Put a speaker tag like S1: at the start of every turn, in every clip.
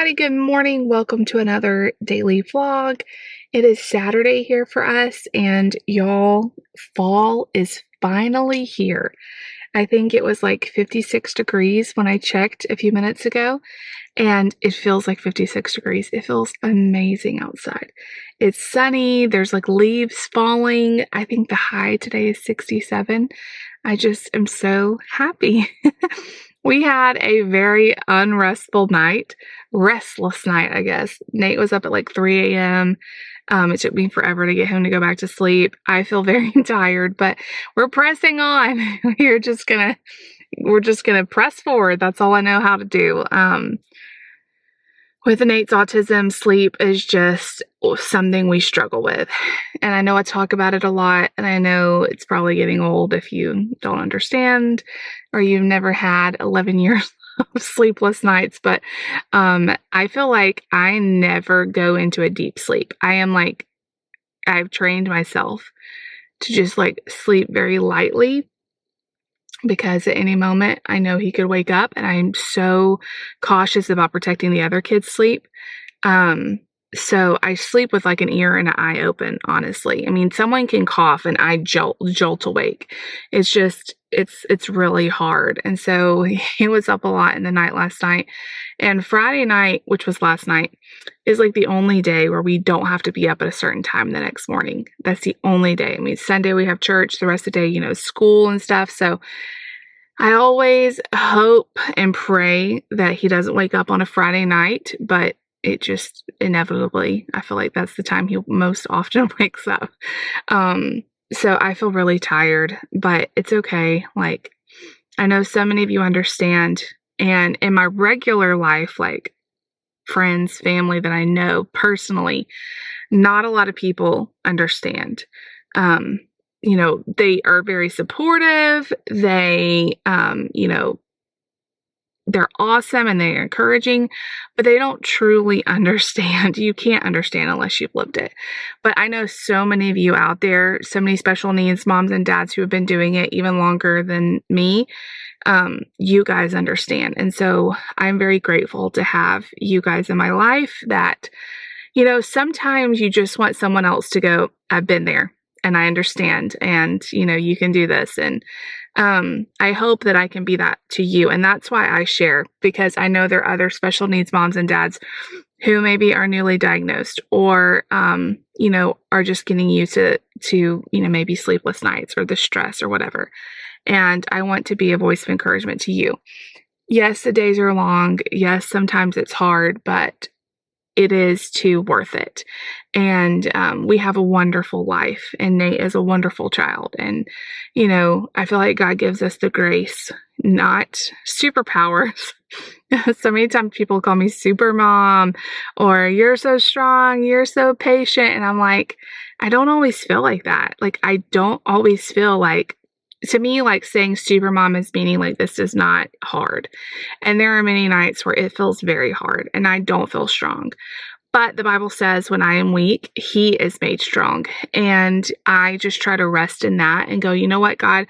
S1: everybody. Good morning. Welcome to another daily vlog. It is Saturday here for us, and y'all, fall is finally here. I think it was like 56 degrees when I checked a few minutes ago, and it feels like 56 degrees. It feels amazing outside. It's sunny. There's like leaves falling. I think the high today is 67. I just am so happy. We had a very restless night, I guess. Nate was up at like 3 a.m. It took me forever to get him to go back to sleep. I feel very tired, but we're pressing on. We're just gonna press forward. That's all I know how to do. With Nate's autism, sleep is just something we struggle with. And I know I talk about it a lot, and I know it's probably getting old if you don't understand or you've never had 11 years of sleepless nights. But I feel like I never go into a deep sleep. I've trained myself to just like sleep very lightly, because at any moment I know he could wake up, and I'm so cautious about protecting the other kids' sleep. So I sleep with like an ear and an eye open, honestly. I mean, someone can cough and I jolt awake. It's really hard. And so he was up a lot in the night last night. And Friday night, which was last night, is like the only day where we don't have to be up at a certain time the next morning. That's the only day. I mean, Sunday we have church, the rest of the day, school and stuff. So I always hope and pray that he doesn't wake up on a Friday night, but it just inevitably, I feel like that's the time he most often wakes up. So I feel really tired, but it's okay. Like, I know so many of you understand. And in my regular life, like friends, family that I know personally, not a lot of people understand. They are very supportive. They, they're awesome and they're encouraging, but they don't truly understand. You can't understand unless you've lived it. But I know so many of you out there, so many special needs moms and dads who have been doing it even longer than me. You guys understand. And so I'm very grateful to have you guys in my life that, sometimes you just want someone else to go, I've been there and I understand, and, you can do this. And I hope that I can be that to you. And that's why I share, because I know there are other special needs moms and dads who maybe are newly diagnosed or, are just getting used to, maybe sleepless nights or the stress or whatever. And I want to be a voice of encouragement to you. Yes, the days are long. Yes, sometimes it's hard, but it is too worth it. And we have a wonderful life, and Nate is a wonderful child. And, I feel like God gives us the grace, not superpowers. So many times people call me super mom, or you're so strong, you're so patient. And I'm like, I don't always feel like that. Like, I don't always feel like, to me, like saying super mom is meaning like this is not hard. And there are many nights where it feels very hard and I don't feel strong. But the Bible says when I am weak, he is made strong. And I just try to rest in that and go, you know what, God,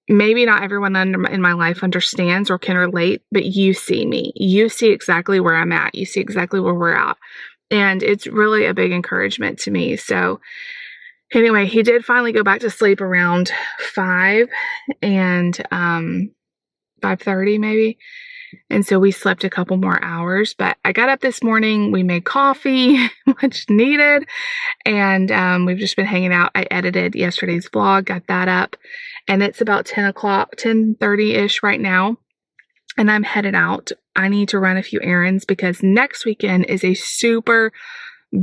S1: maybe not everyone in my life understands or can relate, but you see me. You see exactly where I'm at. You see exactly where we're at. And it's really a big encouragement to me. So anyway, he did finally go back to sleep around 5 and 5:30 maybe. And so we slept a couple more hours, but I got up this morning, we made coffee, much needed, and we've just been hanging out. I edited yesterday's vlog, got that up, and it's about 10 o'clock, 10:30-ish right now, and I'm headed out. I need to run a few errands because next weekend is a super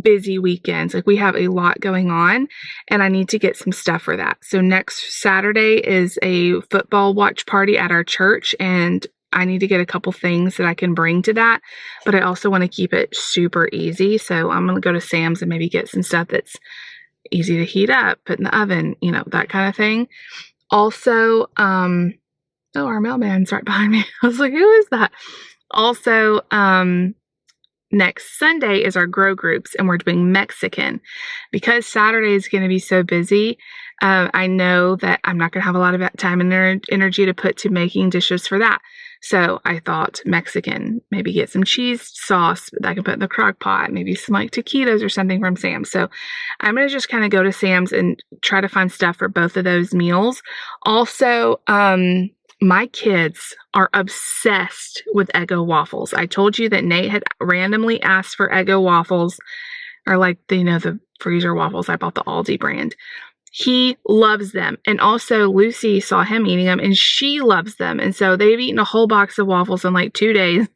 S1: busy weekends. Like, we have a lot going on and I need to get some stuff for that. So next Saturday is a football watch party at our church, and I need to get a couple things that I can bring to that, but I also want to keep it super easy. So I'm going to go to Sam's and maybe get some stuff that's easy to heat up, put in the oven, that kind of thing. Also, our mailman's right behind me. I was like, who is that? Also, next Sunday is our grow groups, and we're doing Mexican. Because Saturday is going to be so busy, I know that I'm not going to have a lot of time and energy to put to making dishes for that. So I thought Mexican, maybe get some cheese sauce that I can put in the crock pot, maybe some like taquitos or something from Sam's. So I'm going to just kind of go to Sam's and try to find stuff for both of those meals. Also, my kids are obsessed with Eggo waffles. I told you that Nate had randomly asked for Eggo waffles, or like the freezer waffles. I bought the Aldi brand. He loves them. And also Lucy saw him eating them and she loves them. And so they've eaten a whole box of waffles in like 2 days.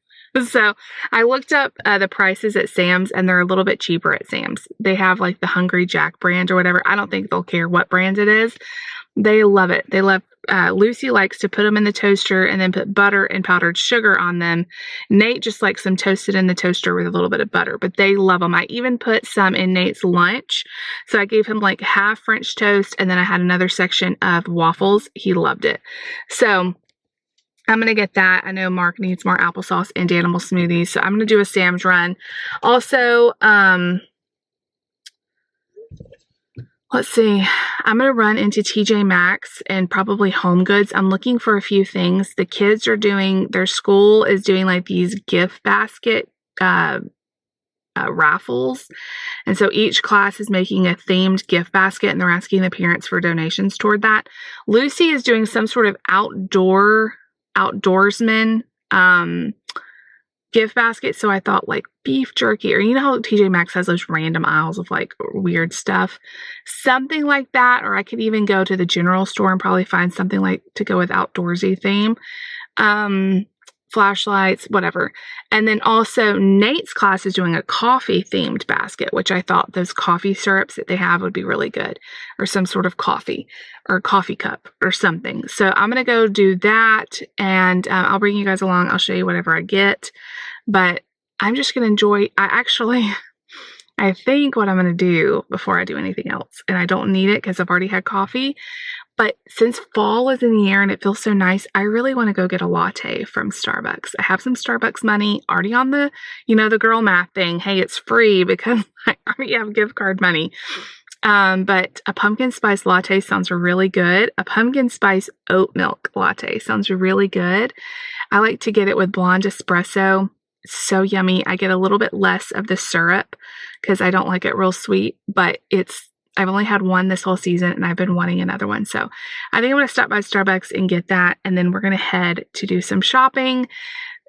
S1: So I looked up the prices at Sam's and they're a little bit cheaper at Sam's. They have like the Hungry Jack brand or whatever. I don't think they'll care what brand it is. They love it. They love Lucy likes to put them in the toaster and then put butter and powdered sugar on them. Nate just likes them toasted in the toaster with a little bit of butter, but they love them. I even put some in Nate's lunch. So I gave him like half French toast and then I had another section of waffles. He loved it. So I'm going to get that. I know Mark needs more applesauce and Danimal smoothies. So I'm going to do a Sam's run. Also, let's see. I'm going to run into TJ Maxx and probably Home Goods. I'm looking for a few things. The kids are their school is doing like these gift basket raffles. And so each class is making a themed gift basket and they're asking the parents for donations toward that. Lucy is doing some sort of outdoorsman gift basket. So I thought like beef jerky, or you know how TJ Maxx has those random aisles of like weird stuff, something like that. Or I could even go to the general store and probably find something like to go with outdoorsy theme, flashlights, whatever. And then also Nate's class is doing a coffee themed basket, which I thought those coffee syrups that they have would be really good, or some sort of coffee or coffee cup or something. So I'm going to go do that and I'll bring you guys along. I'll show you whatever I get, but I'm just going to enjoy. I think what I'm going to do before I do anything else, and I don't need it because I've already had coffee, but since fall is in the air and it feels so nice, I really want to go get a latte from Starbucks. I have some Starbucks money already on the girl math thing. Hey, it's free because I already have gift card money. But a pumpkin spice latte sounds really good. A pumpkin spice oat milk latte sounds really good. I like to get it with blonde espresso. It's so yummy. I get a little bit less of the syrup because I don't like it real sweet, but I've only had one this whole season and I've been wanting another one. So I think I'm going to stop by Starbucks and get that. And then we're going to head to do some shopping.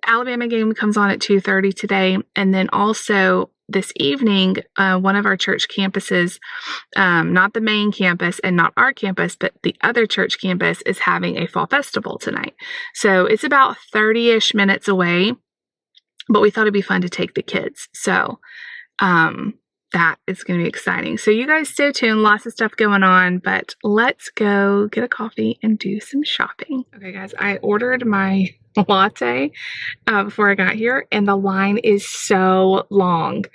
S1: Alabama game comes on at 2:30 today. And then also this evening, one of our church campuses, not the main campus and not our campus, but the other church campus is having a fall festival tonight. So it's about 30-ish minutes away, but we thought it'd be fun to take the kids. So, that is going to be exciting. So you guys stay tuned. Lots of stuff going on, but let's go get a coffee and do some shopping. Okay, guys, I ordered my latte before I got here, and the line is so long.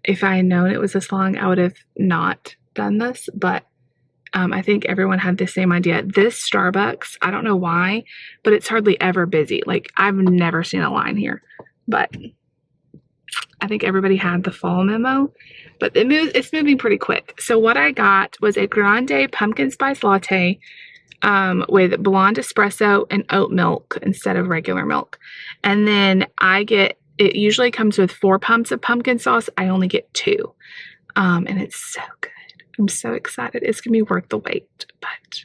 S1: If I had known it was this long, I would have not done this, but I think everyone had the same idea. This Starbucks, I don't know why, but it's hardly ever busy. Like, I've never seen a line here, but I think everybody had the fall memo, but it's moving pretty quick. So what I got was a grande pumpkin spice latte with blonde espresso and oat milk instead of regular milk. And then it usually comes with 4 pumps of pumpkin sauce. I only get 2. And it's so good. I'm so excited. It's going to be worth the wait, but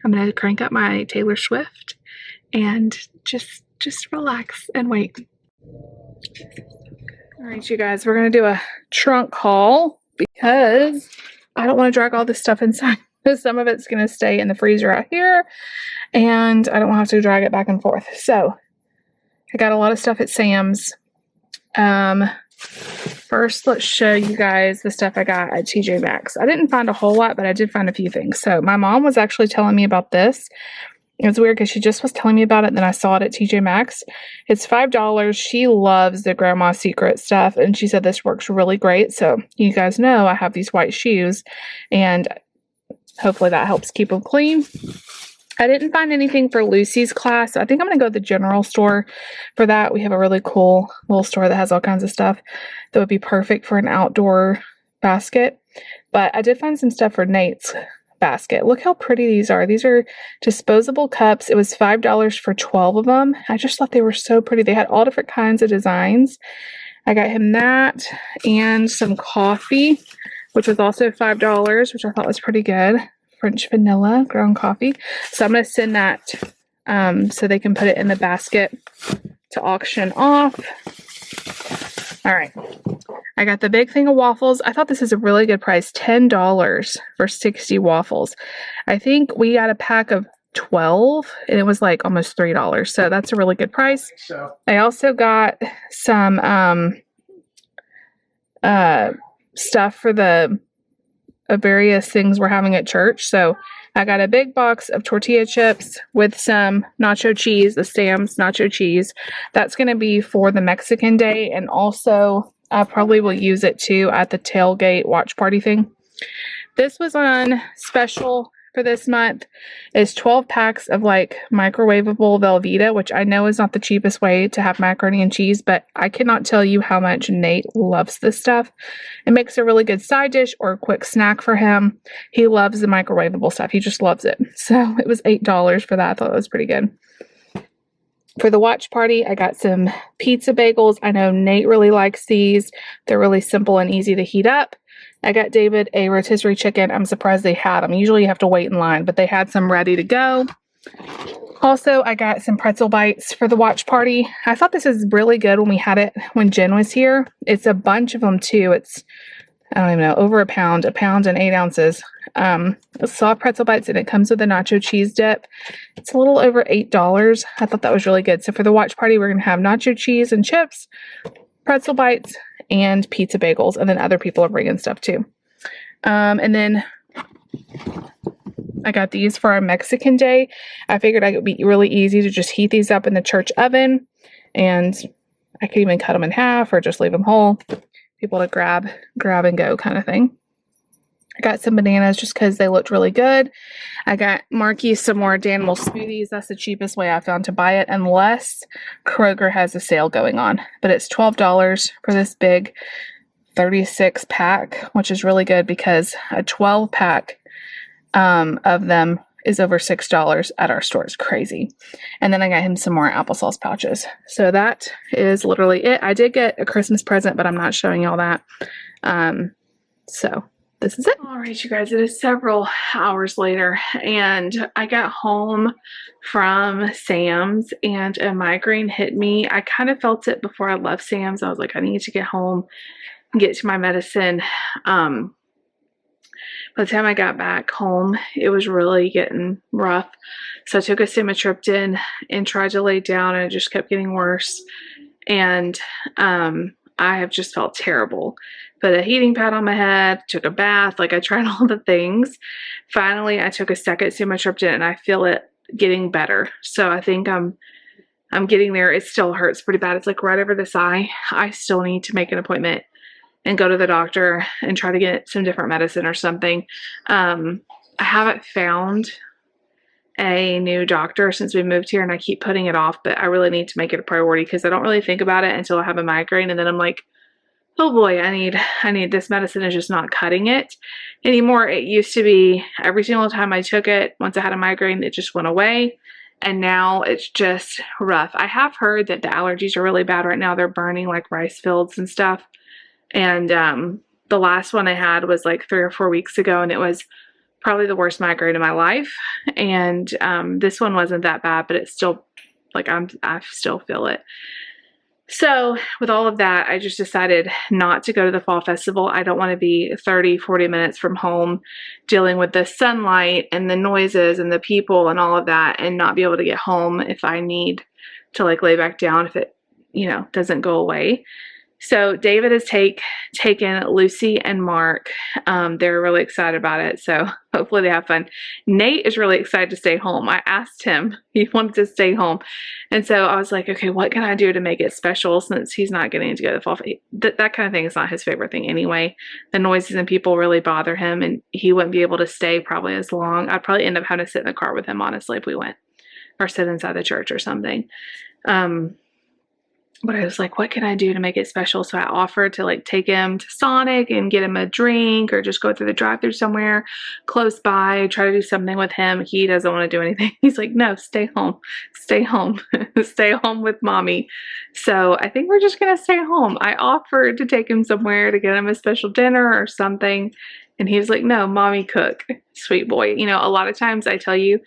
S1: I'm going to crank up my Taylor Swift and just relax and wait. All right, you guys, we're going to do a trunk haul because I don't want to drag all this stuff inside. Some of it's going to stay in the freezer out here, and I don't want to have to drag it back and forth. So I got a lot of stuff at Sam's. First, let's show you guys the stuff I got at TJ Maxx. I didn't find a whole lot, but I did find a few things. So my mom was actually telling me about this. It was weird because she just was telling me about it, and then I saw it at TJ Maxx. It's $5. She loves the Grandma's Secret stuff, and she said this works really great. So you guys know I have these white shoes, and hopefully that helps keep them clean. I didn't find anything for Lucy's class, so I think I'm going to go to the general store for that. We have a really cool little store that has all kinds of stuff that would be perfect for an outdoor basket. But I did find some stuff for Nate's basket. Look how pretty these are. These are disposable cups. It was $5 for 12 of them. I just thought they were so pretty. They had all different kinds of designs. I got him that and some coffee, which was also $5, which I thought was pretty good. French vanilla ground coffee. So I'm going to send that so they can put it in the basket to auction off. All right. I got the big thing of waffles. I thought this is a really good price, $10 for 60 waffles. I think we got a pack of 12 and it was like almost $3. So that's a really good price. I also got some stuff for the various things we're having at church. So I got a big box of tortilla chips with some nacho cheese, the Sam's nacho cheese. That's going to be for the Mexican day, and also I probably will use it too at the tailgate watch party thing. This was on special for this month. Is 12 packs of like microwavable Velveeta, which I know is not the cheapest way to have macaroni and cheese, but I cannot tell you how much Nate loves this stuff. It makes a really good side dish or a quick snack for him. He loves the microwavable stuff. He just loves it. So it was $8 for that. I thought that was pretty good. For the watch party, I got some pizza bagels. I know Nate really likes these. They're really simple and easy to heat up. I got David a rotisserie chicken. I'm surprised they had them. Usually you have to wait in line, but they had some ready to go. Also, I got some pretzel bites for the watch party. I thought this was really good when we had it when Jen was here. It's a bunch of them too. It's, I don't even know, over a pound and 8 ounces. Soft pretzel bites, and it comes with a nacho cheese dip. It's a little over $8. I thought that was really good. So for the watch party, we're going to have nacho cheese and chips, pretzel bites, and pizza bagels, and then other people are bringing stuff too. And then I got these for our Mexican day. I figured it would be really easy to just heat these up in the church oven, and I could even cut them in half or just leave them whole. People to grab and go kind of thing. I got some bananas just because they looked really good. I got Marky some more Danimal smoothies. That's the cheapest way I found to buy it, unless Kroger has a sale going on. But it's $12 for this big 36 pack, which is really good because a 12 pack of them is over $6 at our store. It's crazy. And then I got him some more applesauce pouches. So that is literally it. I did get a Christmas present, but I'm not showing y'all that. So this is it. All right, you guys, it is several hours later, and I got home from Sam's, and a migraine hit me. I kind of felt it before I left Sam's. I was like, I need to get home and get to my medicine. By the time I got back home, it was really getting rough. So I took a sumatriptan and tried to lay down, and it just kept getting worse. And I have just felt terrible. Put a heating pad on my head, took a bath, like I tried all the things. Finally, I took a second sumatriptan, and I feel it getting better. So I think I'm getting there. It still hurts pretty bad. It's like right over this eye. I still need to make an appointment and go to the doctor and try to get some different medicine or something. I haven't found a new doctor since we moved here, and I keep putting it off, but I really need to make it a priority because I don't really think about it until I have a migraine, and then I'm like, oh boy, I need this medicine is just not cutting it anymore. It used to be every single time I took it, once I had a migraine, it just went away. And now it's just rough. I have heard that the allergies are really bad right now. They're burning like rice fields and stuff. And the last one I had was like 3 or 4 weeks ago, and it was probably the worst migraine of my life. And this one wasn't that bad, but it's still like I still feel it. So with all of that, I just decided not to go to the fall festival. I don't want to be 30, 40 minutes from home dealing with the sunlight and the noises and the people and all of that, and not be able to get home if I need to like lay back down if it, doesn't go away. So David has taken Lucy and Mark. They're really excited about it. So hopefully they have fun. Nate is really excited to stay home. I asked him, he wanted to stay home. And so I was like, okay, what can I do to make it special since he's not getting to go to the fall? That kind of thing is not his favorite thing anyway. The noises and people really bother him, and he wouldn't be able to stay probably as long. I'd probably end up having to sit in the car with him, honestly, if we went, or sit inside the church or something. But I was like, what can I do to make it special? So I offered to like take him to Sonic and get him a drink, or just go through the drive-thru somewhere close by, try to do something with him. He doesn't want to do anything. He's like, no, stay home, stay home, stay home with mommy. So I think we're just going to stay home. I offered to take him somewhere to get him a special dinner or something. And he was like, no, mommy cook. Sweet boy. You know, a lot of times I tell you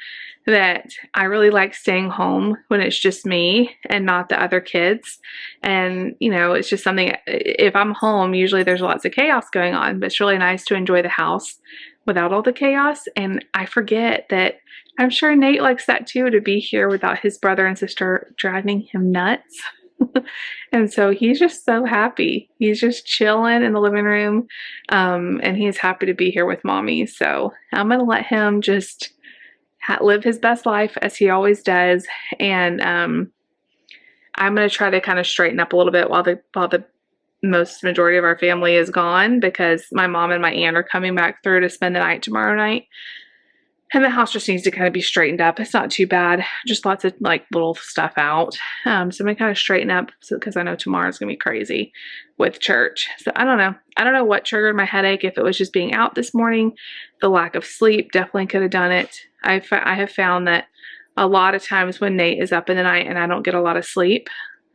S1: that I really like staying home when it's just me and not the other kids. And, you know, it's just something, if I'm home, usually there's lots of chaos going on, but it's really nice to enjoy the house without all the chaos. And I forget that I'm sure Nate likes that too, to be here without his brother and sister driving him nuts. And so he's just so happy. He's just chilling in the living room, and he's happy to be here with mommy. So I'm going to let him just live his best life as he always does. And I'm going to try to kind of straighten up a little bit while the most majority of our family is gone, because my mom and my aunt are coming back through to spend the night tomorrow night. And the house just needs to kind of be straightened up. It's not too bad. Just lots of like little stuff out. So I'm going to kind of straighten up, because I know tomorrow's going to be crazy with church. So I don't know. I don't know what triggered my headache. If it was just being out this morning, the lack of sleep definitely could have done it. I have found that a lot of times when Nate is up in the night and I don't get a lot of sleep,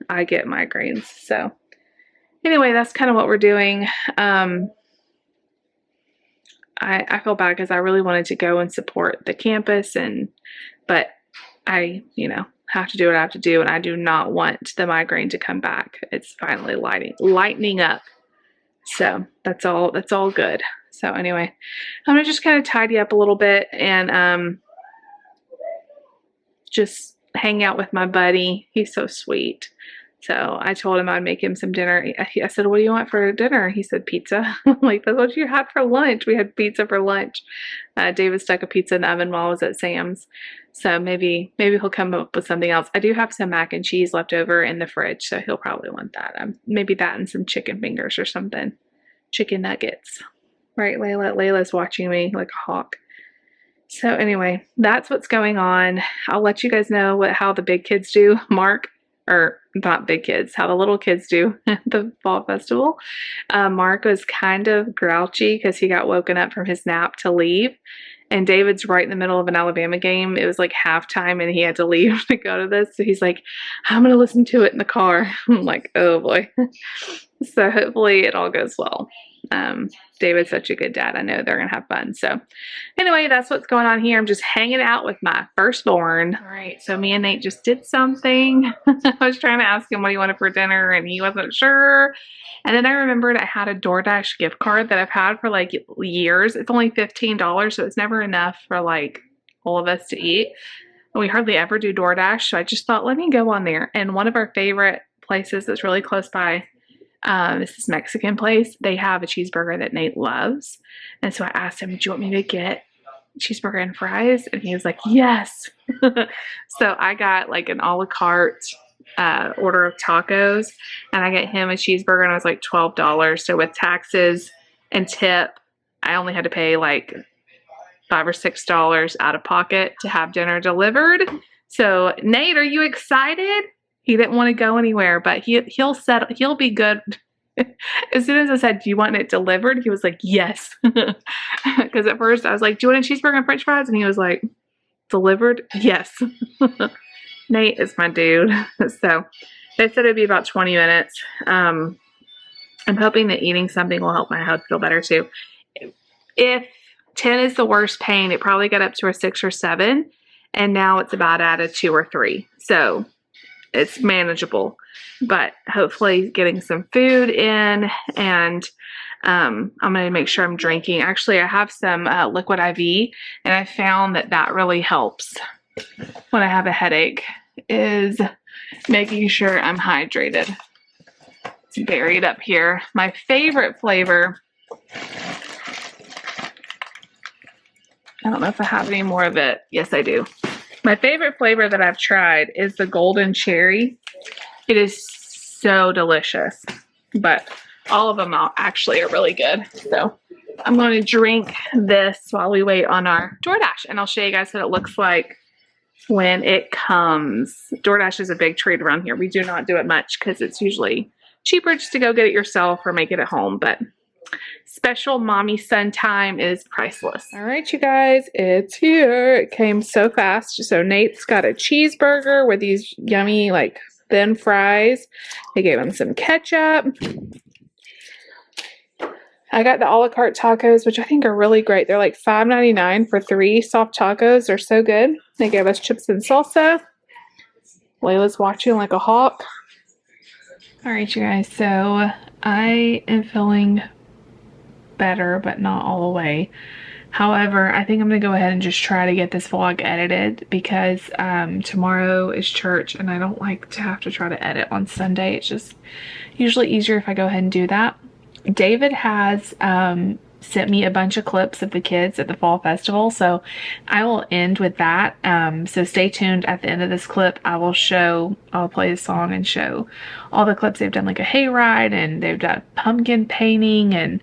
S1: I get migraines. So anyway, that's kind of what we're doing. I feel bad because I really wanted to go and support the campus, but I, you know, have to do what I have to do, and I do not want the migraine to come back. It's finally lightening up. So that's all good. So anyway, I'm gonna just kind of tidy up a little bit and just hang out with my buddy. He's so sweet. So I told him I'd make him some dinner. I said, what do you want for dinner? He said, pizza. I'm like, that's what you had for lunch. We had pizza for lunch. David stuck a pizza in the oven while I was at Sam's. So maybe he'll come up with something else. I do have some mac and cheese left over in the fridge, so he'll probably want that. Maybe that and some chicken fingers or something. Chicken nuggets. Right, Layla? Layla's watching me like a hawk. So anyway, that's what's going on. I'll let you guys know how the big kids do. Mark, or not big kids, how the little kids do at the fall festival. Mark was kind of grouchy because he got woken up from his nap to leave. And David's right in the middle of an Alabama game. It was like halftime and he had to leave to go to this. So he's like, I'm going to listen to it in the car. I'm like, oh boy. So hopefully it all goes well. David's such a good dad. I know they're going to have fun. So anyway, that's what's going on here. I'm just hanging out with my firstborn. All right. So me and Nate just did something. I was trying to ask him what he wanted for dinner and he wasn't sure. And then I remembered I had a DoorDash gift card that I've had for like years. It's only $15, so it's never enough for like all of us to eat. And we hardly ever do DoorDash. So I just thought, let me go on there. And one of our favorite places that's really close by, this is Mexican place. They have a cheeseburger that Nate loves. And so I asked him, do you want me to get cheeseburger and fries? And he was like, yes. So I got like an a la carte order of tacos, and I got him a cheeseburger, and I was like $12. So with taxes and tip, I only had to pay like $5 or $6 out of pocket to have dinner delivered. So Nate, are you excited? He didn't want to go anywhere, but he'll be good. As soon as I said, do you want it delivered? He was like, yes. Because at first I was like, do you want a cheeseburger and french fries? And he was like, delivered? Yes. Nate is my dude. So they said it'd be about 20 minutes. I'm hoping that eating something will help my health feel better too. If 10 is the worst pain, it probably got up to a 6 or 7. And now it's about at a 2 or 3. So it's manageable, but hopefully getting some food in, and I'm going to make sure I'm drinking. Actually, I have some liquid IV, and I found that really helps when I have a headache, is making sure I'm hydrated. It's buried up here. My favorite flavor, I don't know if I have any more of it. Yes, I do. My favorite flavor that I've tried is the golden cherry. It is so delicious, but all of them actually are really good. So I'm going to drink this while we wait on our DoorDash, and I'll show you guys what it looks like when it comes. DoorDash is a big treat around here. We do not do it much because it's usually cheaper just to go get it yourself or make it at home, but special mommy son time is priceless. All right, you guys, it's here. It came so fast. So Nate's got a cheeseburger with these yummy, like, thin fries. They gave him some ketchup. I got the a la carte tacos, which I think are really great. They're like $5.99 for 3 soft tacos. They're so good. They gave us chips and salsa. Layla's watching like a hawk. All right, you guys, so I am feeling better, but not all the way. However, I think I'm going to go ahead and just try to get this vlog edited because tomorrow is church and I don't like to have to try to edit on Sunday. It's just usually easier if I go ahead and do that. David has sent me a bunch of clips of the kids at the fall festival, so I will end with that. So stay tuned. At the end of this clip, I'll play a song and show all the clips. They've done like a hayride and they've done pumpkin painting and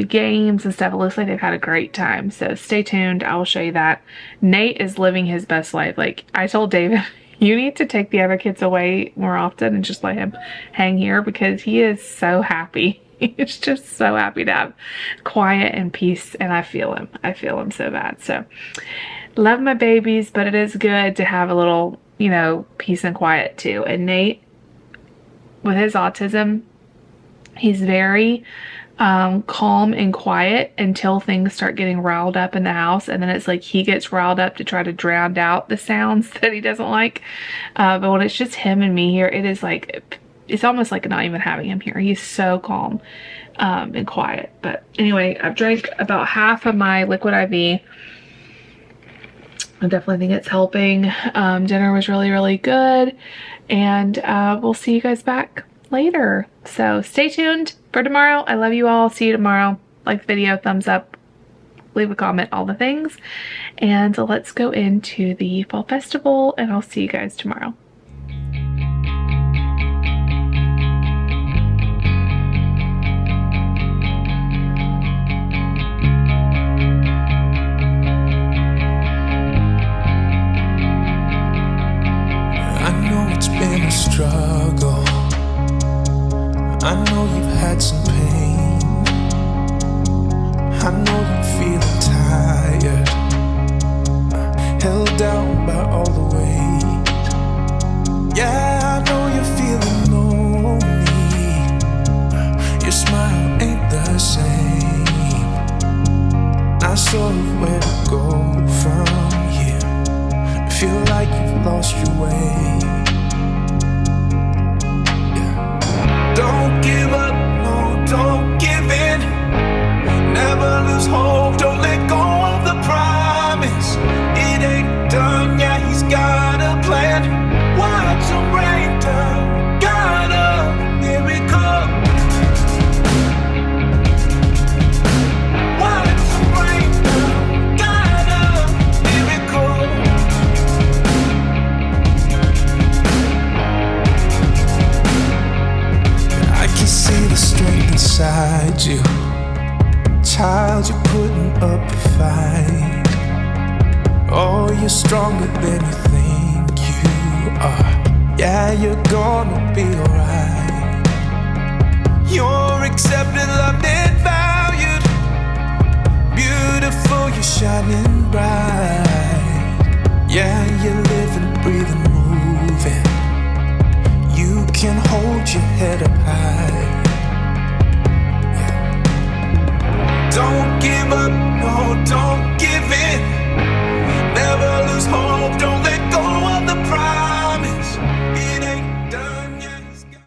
S1: games and stuff. It looks like they've had a great time, so stay tuned. I will show you that. Nate is living his best life. Like, I told David, you need to take the other kids away more often and just let him hang here because he is so happy. He's just so happy to have quiet and peace, and I feel him. I feel him so bad. So, love my babies, but it is good to have a little, you know, peace and quiet too. And Nate, with his autism, he's very calm and quiet until things start getting riled up in the house, and then it's like he gets riled up to try to drown out the sounds that he doesn't like. But when it's just him and me here, it is like, it's almost like not even having him here. He's so calm and quiet. But anyway, I've drank about half of my liquid IV. I definitely think it's helping. Dinner was really, really good. And we'll see you guys back later. So stay tuned for tomorrow. I love you all. See you tomorrow. Like the video, thumbs up, leave a comment, all the things. And let's go into the fall festival, and I'll see you guys tomorrow.
S2: Been a struggle. I know you've had some pain. I know you're feeling tired, held down by all the weight. Yeah, I know you're feeling lonely. Your smile ain't the same. Not sure where to go from here. Feel like you've lost your way. Don't give up, no, don't give in. Never lose hope, don't let go of the promise. It ain't done, yeah, he's got a plan. Watch him rain down, got a miracle. Watch him rain down, got a miracle. I can see the strength inside you. Child, you're putting up a fight. Oh, you're stronger than you think you are. Yeah, you're gonna be alright. You're accepted, loved, and valued. Beautiful, you're shining bright. Yeah, you're living, breathing